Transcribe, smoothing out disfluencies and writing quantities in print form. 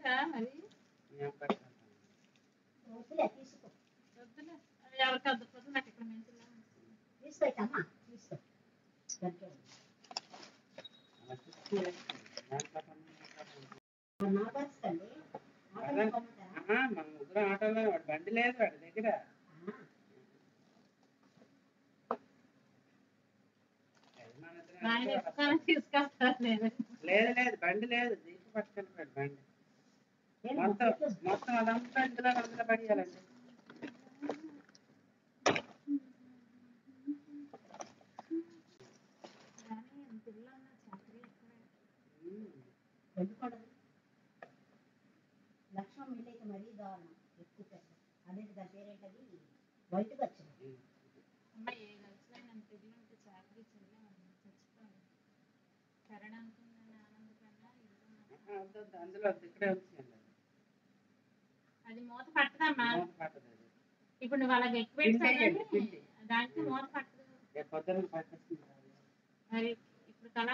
పెట్టా మరి ఎవరికి అద్దపోతే నాకు ఇక్కడ మెంతులు తీసుకోమ్మా తీసుకో మన ముగ్గురు ఆటోలో బండి లేదు వాడి దగ్గర లేదు లేదు బండి లేదు దీపు పట్టుకెళ్ళిపోయాడు బండి మొత్తం అదంతా ఇందులో అందులో పడియాలండి లక్ష్మణ్ వెళ్ళైతే మరీ దారుణం ఎక్కువ పెద్ద అదే దాని పేరేంటది బయటకు వచ్చింది అందులో ఇక్కడే వచ్చింది అది మూత పట్టదమ్మా ఇప్పుడు నువ్వు అలాగే ఎక్కువ దానికి మూత పట్టదు పొద్దున్న పట్టేస్తుంది మరి ఇప్పుడు కళ